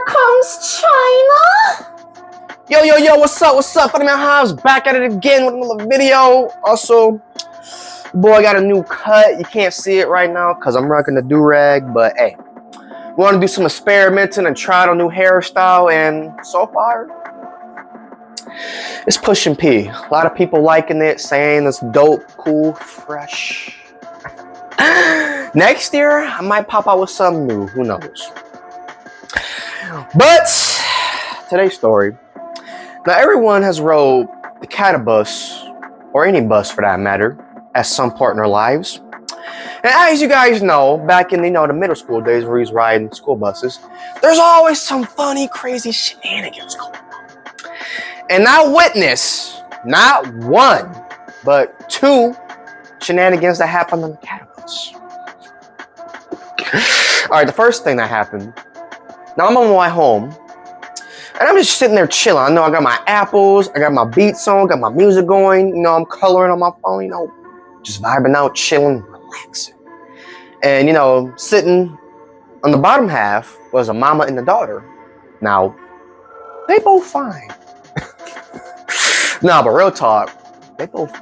comes China. Yo, what's up? FunnyMan Hobbs back at it again with another video. Also, boy, got a new cut. You can't see it right now because I'm rocking the do-rag, but hey, we want to do some experimenting and try out a new hairstyle, and so far, it's pushing P. A lot of people liking it, saying it's dope, cool, fresh. Next year, I might pop out with something new. Who knows? But today's story. Now, everyone has rode the Cata bus, or any bus for that matter, at some point in their lives. And as you guys know, back in the middle school days where he's riding school buses, there's always some funny, crazy shenanigans going on. And I witnessed not one, but two shenanigans that happened on the Cata bus. All right, the first thing that happened. Now I'm on my way home, and I'm just sitting there chilling. I know I got my apples, I got my beats on, got my music going. I'm coloring on my phone. Just vibing out, chilling, relaxing. And sitting on the bottom half was a mama and a daughter. Now, they both fine. Nah, but real talk, they both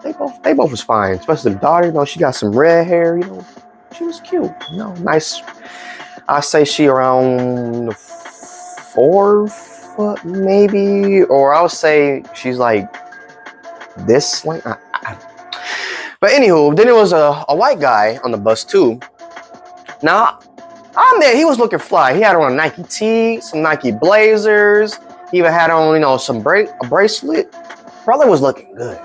was fine. Especially the daughter, she got some red hair, she was cute, nice. I say she around 4 foot maybe, or I would say she's like this length. But anywho, then there was a white guy on the bus too. Now, I admit he was looking fly. He had on a Nike tee, some Nike blazers. He even had on, some a bracelet. Brother was looking good.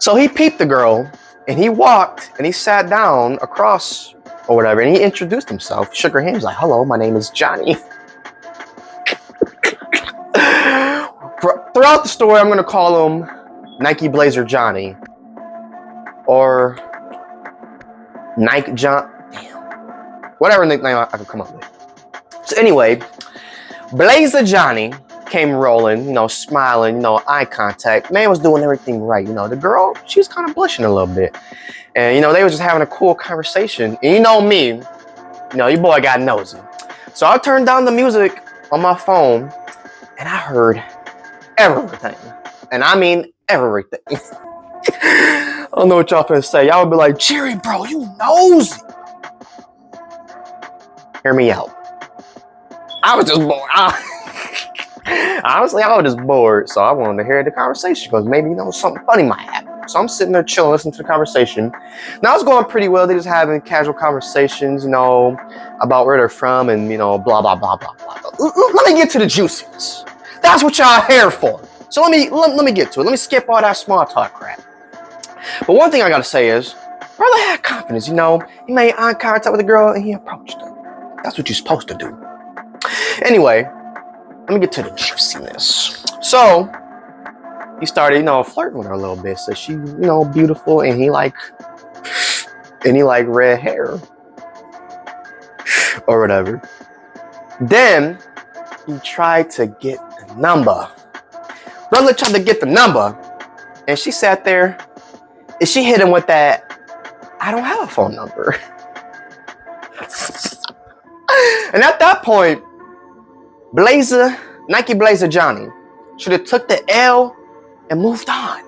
So he peeped the girl, and he walked, and he sat down across or whatever, and he introduced himself, shook her hand, he's like, hello, my name is Johnny. Throughout the story, I'm going to call him Nike Blazer Johnny. Or Nike John, whatever nickname I could come up with. So anyway, Blazer Johnny came rolling, smiling, eye contact. Man was doing everything right. The girl, she was kind of blushing a little bit. And, they were just having a cool conversation. And me, your boy got nosy. So I turned down the music on my phone, and I heard everything. And I mean everything. I don't know what y'all finna say. Y'all would be like, Jerry, bro, you nosy. Hear me out. I was just bored. Honestly, I was just bored. So I wanted to hear the conversation because maybe, something funny might happen. So I'm sitting there chilling, listening to the conversation. Now it's going pretty well. They're just having casual conversations, about where they're from and, blah, blah, blah, blah, blah, blah. Let me get to the juiciness. That's what y'all here for. So let me get to it. Let me skip all that small talk crap. But one thing I gotta say is, brother had confidence, He made eye contact with the girl and he approached her. That's what you're supposed to do. Anyway, let me get to the juiciness. So he started, flirting with her a little bit. So she, beautiful, and he like red hair or whatever. Then he tried to get the number. Brother tried to get the number, and she sat there, and she hit him with that, I don't have a phone number. And at that point, Nike Blazer Johnny should have took the L and moved on.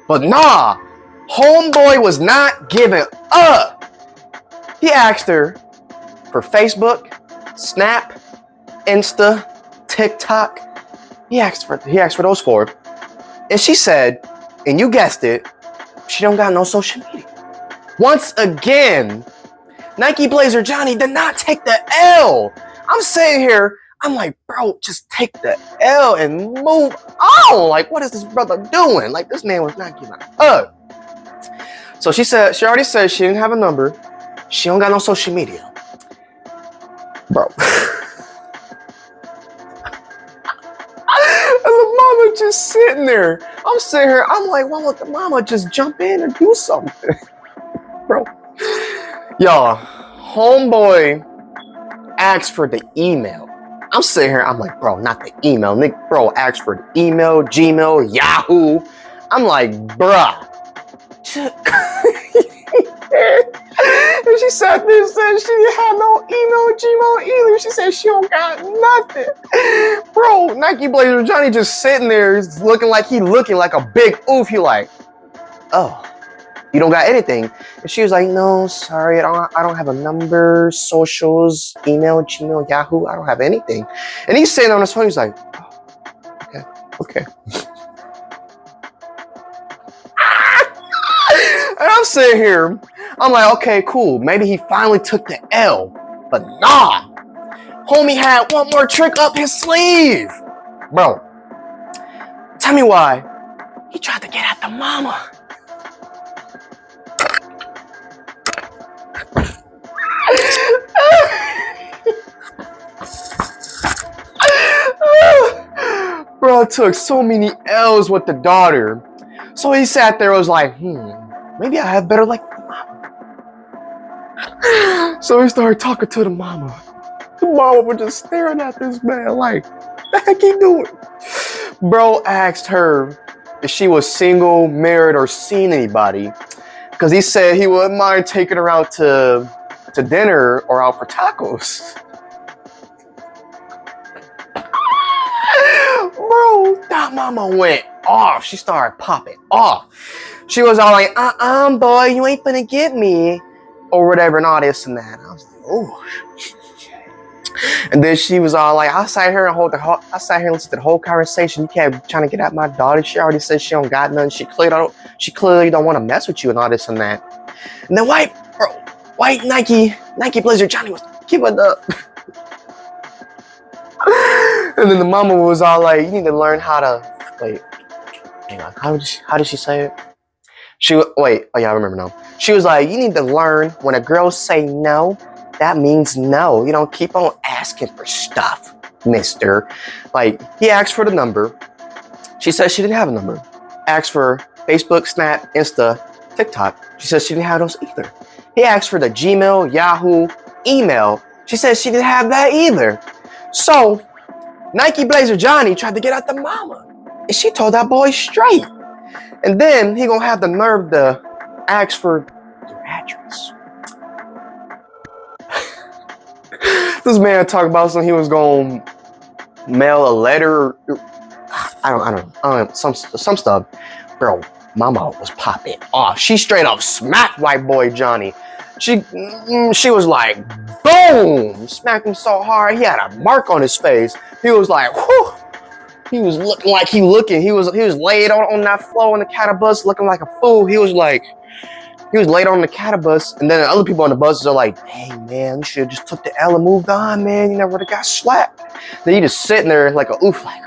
But nah, homeboy was not giving up. He asked her for Facebook, Snap, Insta, TikTok. He asked for those 4. And she said, and you guessed it, she don't got no social media. Once again, Nike Blazer Johnny did not take the L. I'm sitting here, I'm like, bro, just take the L and move on. Like, what is this brother doing? Like, this man was not giving up. So she already said she didn't have a number. She don't got no social media. Bro. And the mama just sitting there. I'm sitting here, I'm like, why won't the mama just jump in and do something? Bro. Y'all, homeboy asked for the email. I'm sitting here, I'm like, bro, not the email. Nick, bro, asked for the email, Gmail, Yahoo. I'm like, bruh. And she sat there and said she didn't have no email, Gmail either. She said she don't got nothing. Bro, Nike Blazer Johnny just sitting there looking like a big oof. He like, oh, you don't got anything. And she was like, no, sorry, I don't have a number, socials, email, Gmail, Yahoo. I don't have anything. And he's sitting on his phone. He's like, oh, okay. And I'm sitting here, I'm like, okay, cool. Maybe he finally took the L. But nah. Homie had one more trick up his sleeve. Bro, tell me why he tried to get at the mama. Bro took so many L's with the daughter. So he sat there and was like, maybe I have better like the mama. So he started talking to the mama. The mama was just staring at this man like, what the heck he doing? Bro asked her if she was single, married, or seen anybody. Because he said he wouldn't mind taking her out to dinner or out for tacos. Bro, that mama went off. She started popping off. She was all like, boy, you ain't finna get me. Or whatever, and all this and that. I was like, oh. And then she was all like, I sat here and listened to the whole conversation. You kept trying to get at my daughter. She already said she don't got nothing. She clearly don't want to mess with you and all this and that. And then white Nike Blazer Johnny was giving up. And then the mama was all like, you need to learn how to wait. Hang on. How did she say it? Oh yeah, I remember now. She was like, you need to learn when a girl say no, that means no. You don't keep on asking for stuff, mister. Like, he asked for the number. She said she didn't have a number. Asked for Facebook, Snap, Insta, TikTok. She said she didn't have those either. He asked for the Gmail, Yahoo, email. She said she didn't have that either. So, Nike Blazer Johnny tried to get at the mama. And she told that boy straight. And then he gonna have the nerve to ask for their address. This man talked about something he was gonna mail a letter. I don't know, some stuff. Bro, mama was popping off. She straight up smacked white boy Johnny. She was like, boom! Smacked him so hard, he had a mark on his face. He was like, whew! He was looking like he was laid on that floor in the Cata bus looking like a fool. He was laid on the Cata bus, and then the other people on the buses are like, hey man, you should have just took the L and moved on, man. You never would have got slapped. Then he just sitting there like a oof like.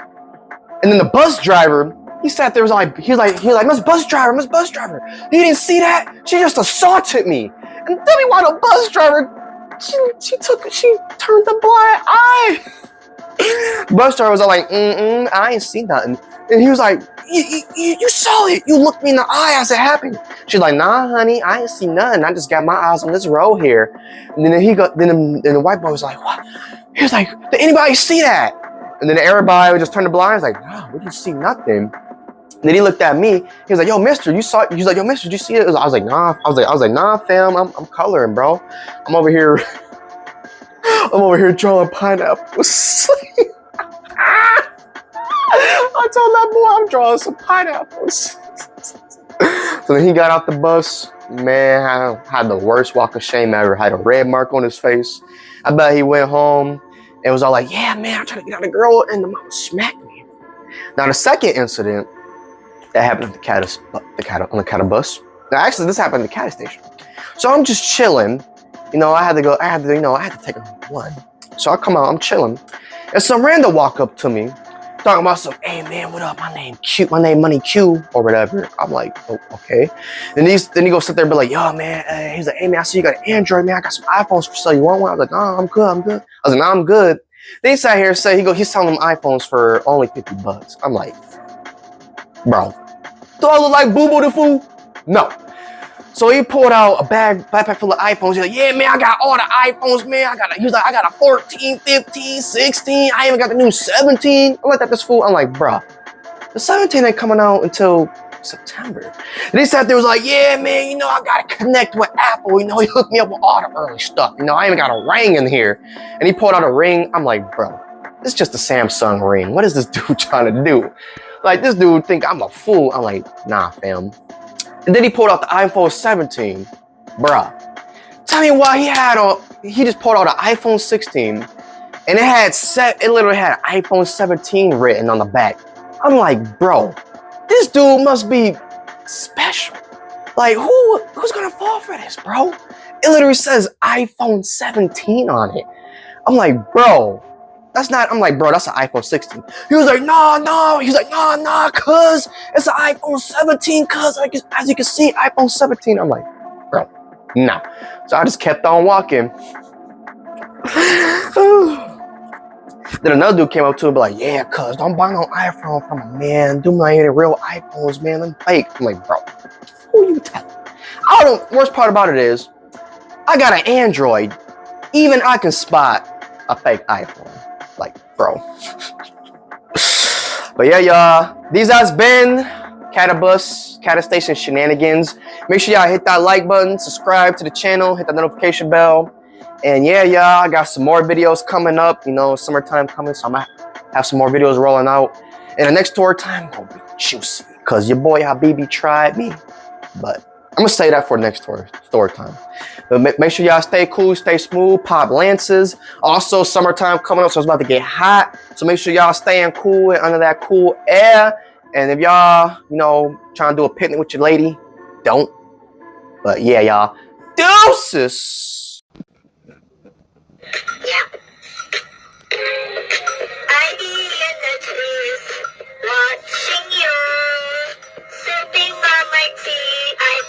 And then the bus driver, he sat there, was like, he was like, Miss Bus Driver, you didn't see that? She just assaulted me. And tell me why the bus driver, she turned the blind eye. The bus driver was all like, I ain't seen nothing. And he was like, you saw it. You looked me in the eye as it happened. She's like, nah, honey, I ain't seen nothing. I just got my eyes on this road here. And then the white boy was like, what? He was like, did anybody see that? And then everybody would just turn the blinds like, no, we didn't see nothing. And then he looked at me. He was like, yo, mister, you saw it? He was like, yo, mister, did you see it? I was like, nah. I was like, nah, fam, I'm coloring, bro. I'm over here drawing pineapples. I told that boy I'm drawing some pineapples. So then he got out the bus. Man, I had the worst walk of shame ever. Had a red mark on his face. I bet he went home and was all like, yeah, man, I'm trying to get out a girl, and the mom smacked me. Now, the second incident that happened at on the Cata bus. Now, actually, this happened at the Cata station. So I'm just chilling. You know, I had to take a one. So I come out, I'm chilling. And some random walk up to me, talking about some, hey man, what up? My name Money Q, or whatever. I'm like, oh, okay. Then he go sit there and be like, yo, man, he's like, hey man, I see you got an Android, man. I got some iPhones for sale. You want one? I was like, no, I'm good. I was like, no, I'm good. Then he sat here and said, he's selling them iPhones for only $50. I'm like, bro, do I look like Boo Boo the Fool? No. So he pulled out a backpack full of iPhones. He's like, yeah, man, I got all the iPhones, man. He was like, I got a 14, 15, 16. I even got the new 17. I looked at this fool. I'm like, bruh, the 17 ain't coming out until September. And he sat there was like, yeah, man, you know, I gotta connect with Apple. You know, he hooked me up with all the early stuff. You know, I even got a ring in here. And he pulled out a ring. I'm like, bro, this is just a Samsung ring. What is this dude trying to do? Like, this dude think I'm a fool. I'm like, nah, fam. And then he pulled out the iPhone 17. Bruh. Tell me why he just pulled out an iPhone 16 and it literally had iPhone 17 written on the back. I'm like, bro, this dude must be special. Like, who's gonna fall for this, bro? It literally says iPhone 17 on it. I'm like, bro, that's not, I'm like, bro, that's an iPhone 16. He was like, no. He's like, no, cuz it's an iPhone 17, cuz as you can see, iPhone 17. I'm like, bro, no. So I just kept on walking. Then another dude came up to him, be like, yeah, cuz don't buy no iPhone from a man. Do not any real iPhones, man. Them fake. I'm like, bro, who you telling? Worst part about it is, I got an Android. Even I can spot a fake iPhone. Like, bro. But yeah, y'all. These has been Cata Station Shenanigans. Make sure y'all hit that like button, subscribe to the channel, hit that notification bell. And yeah, y'all, I got some more videos coming up. You know, summertime coming, so I'm gonna have some more videos rolling out. And the next tour time gonna be juicy, cause your boy Habibi tried me. But I'm gonna say that for next tour time. But make sure y'all stay cool, stay smooth, pop lances. Also, summertime coming up, so it's about to get hot. So make sure y'all staying cool and under that cool air. And if y'all, you know, trying to do a picnic with your lady, don't. But yeah, y'all, deuces. Yeah.